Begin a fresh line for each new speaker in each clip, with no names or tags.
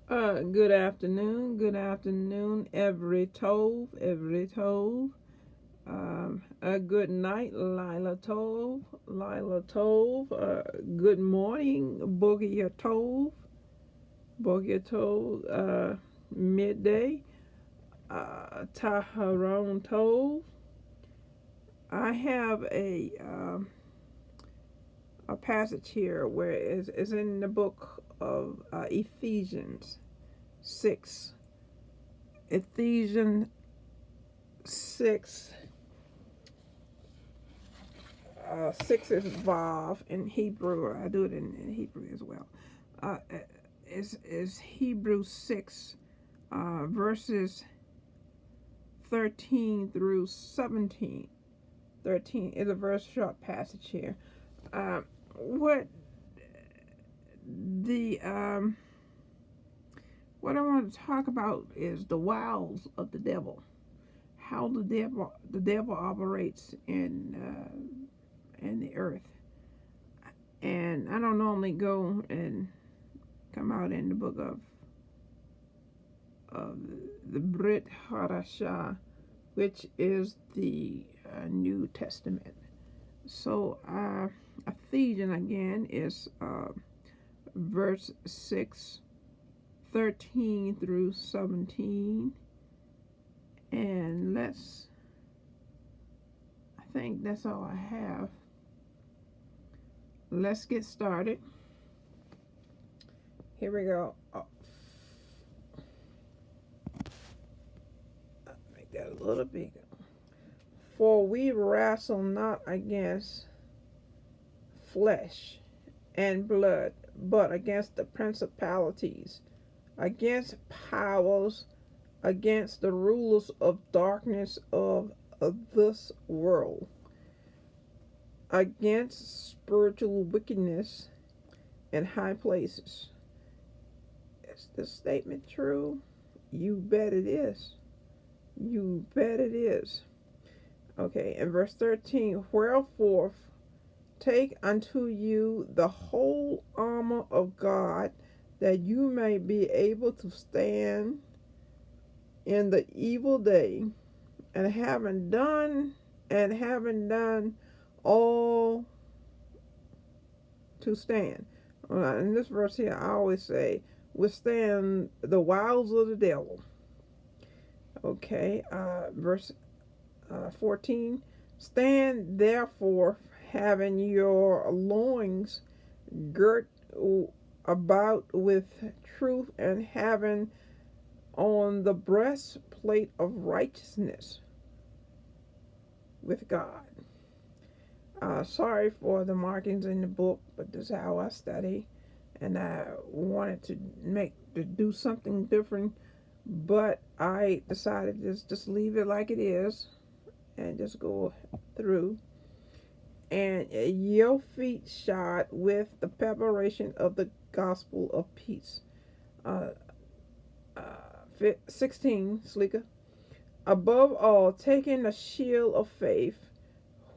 Good afternoon, every Tove. A good night, Lila Tove. Good morning, Bogia Tove. Midday, Taharon Tove. I have a passage here where it's in the book of Ephesians 6. Ephesians 6. 6 is Vav in Hebrew. I do it in Hebrew as well. Uh, is Hebrew 6, verses 13 through 17. 13 is a very short passage here. What the what I want to talk about is the wiles of the devil, how the devil operates in the earth. And I don't normally go and come out in the book of the Brit Hadashah, which is the New Testament. So Ephesians again is verse 6, 13 through 17. And I think that's all I have. Let's get started. Here we go. Make that a little bigger. For we wrestle not against flesh and blood, but against the principalities, against powers, against the rulers of darkness of this world, against spiritual wickedness in high places. Is this statement true? You bet it is. You bet it is. Okay, in verse 13, wherefore take unto you the whole armor of God, that you may be able to stand in the evil day, and having done all to stand. In this verse here, I always say, withstand the wiles of the devil. Okay, verse 14, stand therefore, having your loins girt about with truth, and having on the breastplate of righteousness with God. Sorry for the markings in the book, but this is how I study, and I wanted to do something different, but I decided to just leave it like it is and just go through. And your feet shod with the preparation of the gospel of peace. 16, Slika. Above all, taking the shield of faith,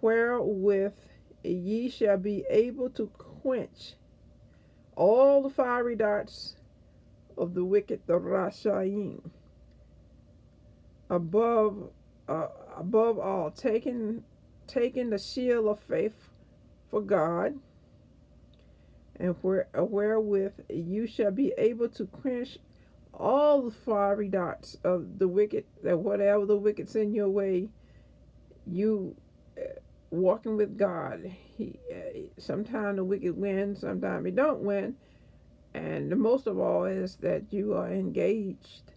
wherewith ye shall be able to quench all the fiery darts of the wicked, the Rashayim. Above all, taking the shield of faith for God, and wherewith you shall be able to quench all the fiery darts of the wicked, that whatever the wicked send your way, you walking with God. Sometimes the wicked win, sometimes he don't win, and the most of all is that you are engaged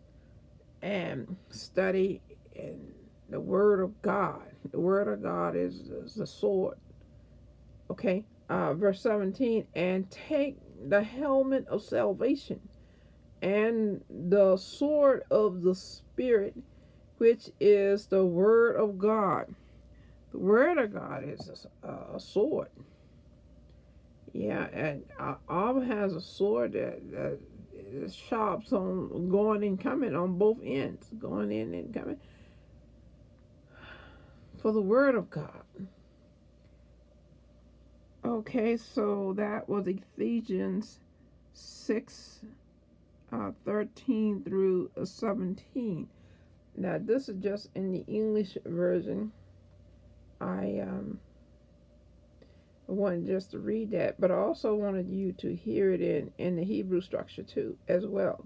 and study in the Word of God. The Word of God is the sword. Okay, verse 17, and take the helmet of salvation and the sword of the Spirit, which is the Word of God. The Word of God is a sword. Yeah, and armor has a sword that is sharp on going and coming on both ends, going in and coming. For the Word of God. Okay, so that was Ephesians 6, 13 through 17. Now, this is just in the English version. I wanted just to read that, but I also wanted you to hear it in the Hebrew structure too, as well.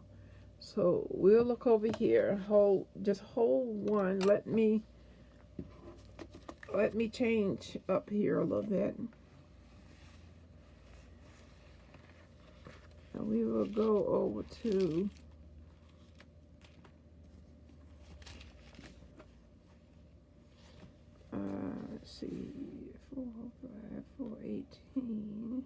So we'll look over here. Just hold one. Let me change up here a little bit. And we will go over to let's see, 405, 418.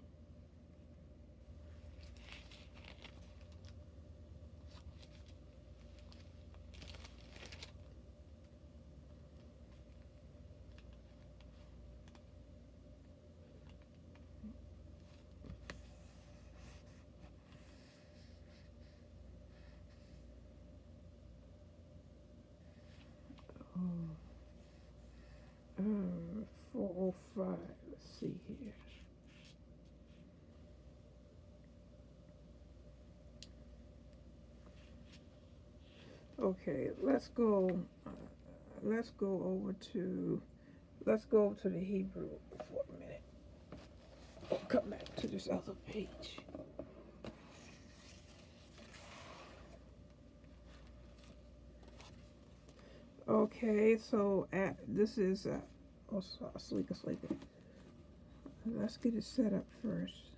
Oh. 405. Let's see here. Okay, let's go over to the Hebrew for a minute. I'll come back to this other page. Okay, so this is sleeker. Let's get it set up first.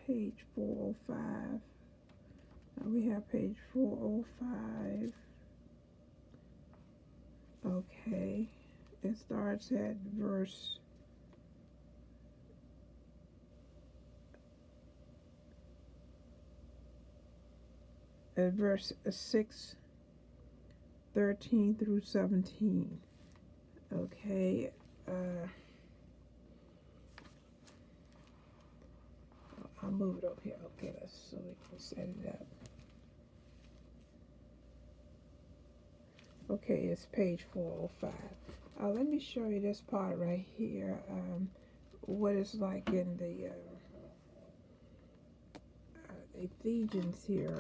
Page 405. We have page 405. Okay, it starts at verse 6, 13 through 17. Okay, I'll move it over here. Okay, so we can set it up. Okay, it's page 405. Let me show you this part right here. What it's like in the Ephesians here.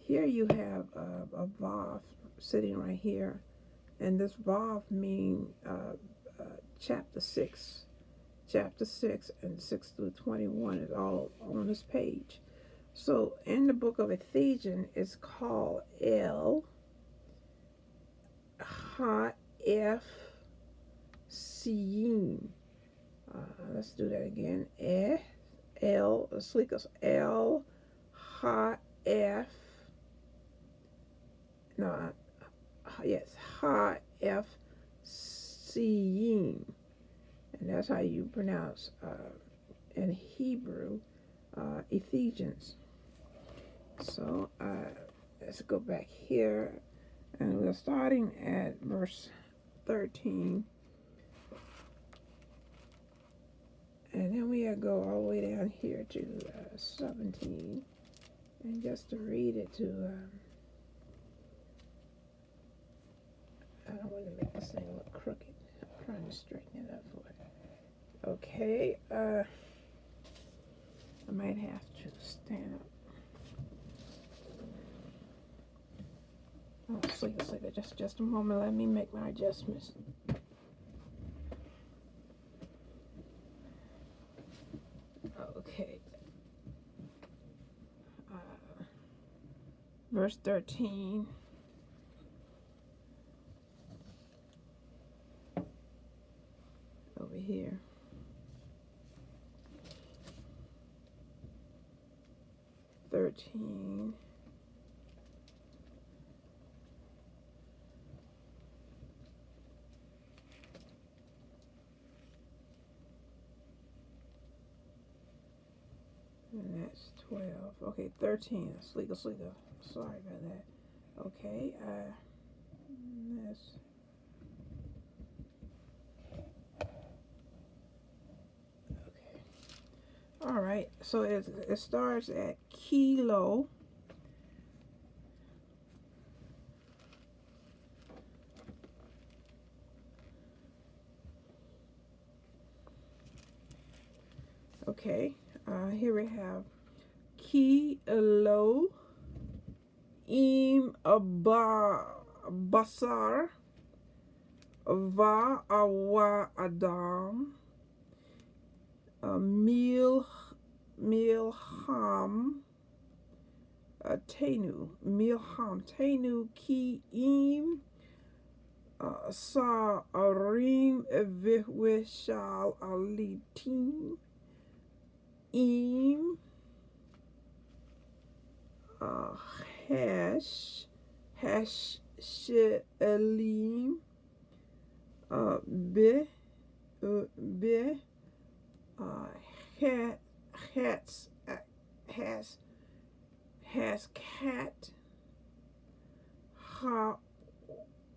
Here you have a vav sitting right here, and this vav means chapter 6. Chapter 6 and 6 through 21 is all on this page. So in the book of Ephesians, it's called El HaEfsiyim. Let's do that again. El HaEf. No, yes, HaEfsiyim, and that's how you pronounce in Hebrew Ephesians. So let's go back here, and we're starting at verse 13, and then we go all the way down here to 17, and just to read it to I don't want to make this thing look crooked. I'm trying to straighten it up for it. Okay, I might have to stand up. Oh, sleeper. Just a moment. Let me make my adjustments. Okay. Verse 13. Over here. And that's 12. Okay, 13. Sleeker. Sorry about that. Okay, this. Okay. All right. So it starts at kilo. Okay, here we have ki lo im basar va awa adam milham tenu ki im sa arim vishal alitim im hash shelim be be hats has cat ha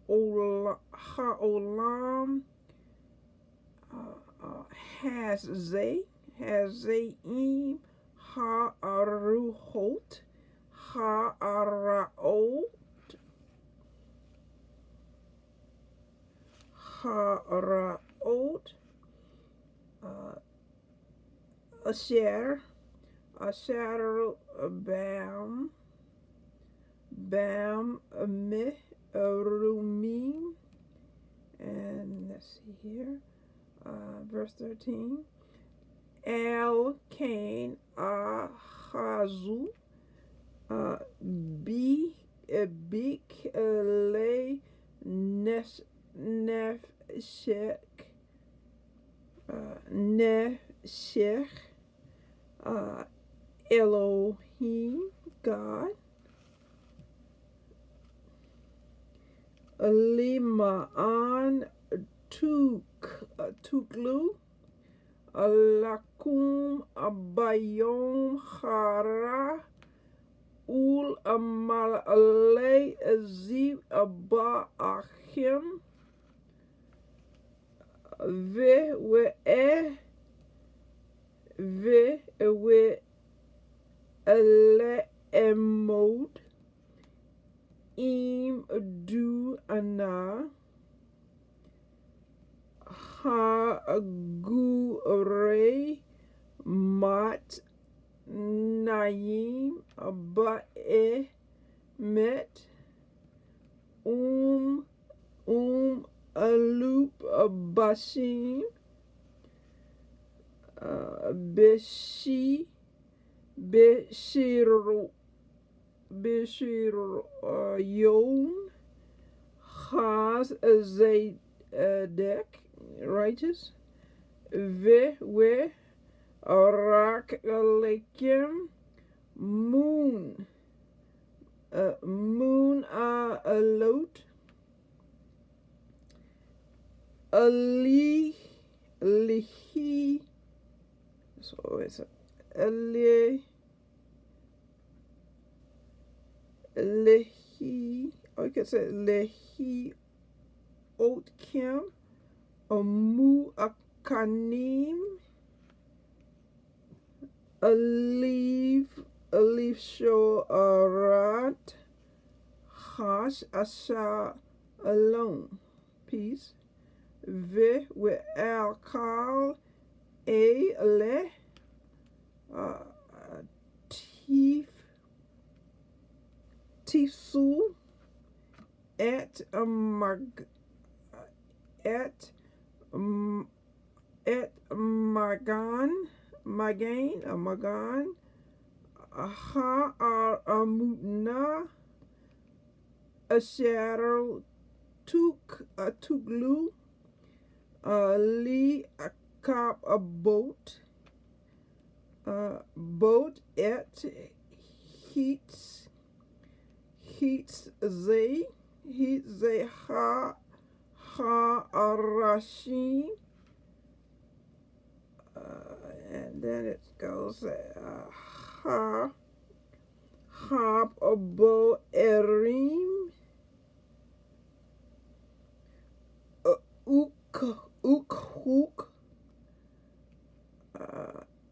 olam has zaim ha aruhot ha araot asher bam meh rumim. And let's see here, verse 13. El Cain Ahazu Bik Le Nefshech Elohim, God. Lima'an tuklu lakum bayom hara ul amal alei ziv aba achim ve ele emod im du ana ha gurei mat naim ba met alup bashim beshir yom has zedek, righteous, ve rak lekim moon alot lihi. So it's lihi, or you could say lehi otkim amu akanim aliv shorat hash asha alone, peace, ve alkal le tisu et magan ha amutna asher tuklu li akap a boat et heats ze ha arashim, and then it goes ha abo erim uk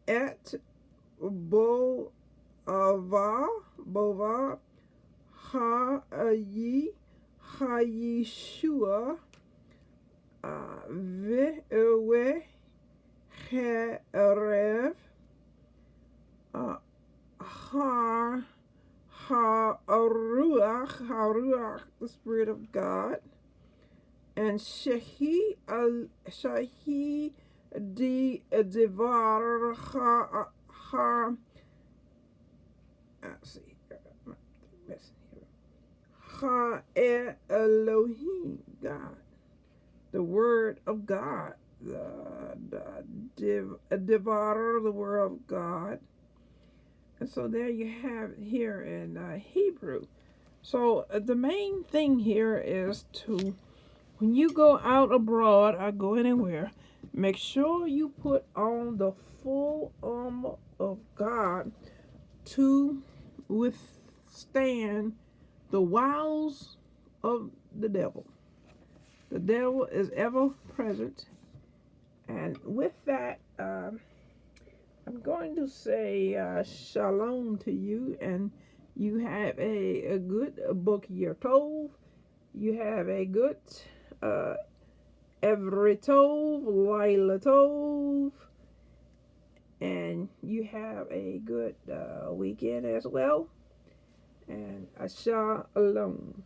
et bova ha Yeshua ve herev and Shahi Devar Ha. See, Ha Elohim, God, the word of God, Devar, the word of God. And so there you have it here in Hebrew. So the main thing here is to, when you go out abroad or go anywhere, make sure you put on the full armor of God to withstand the wiles of the devil. The devil is ever present. And with that, I'm going to say shalom to you, and you have a good book year tov. You have a good every tov, Laila tov, and you have a good weekend as well. And shalom.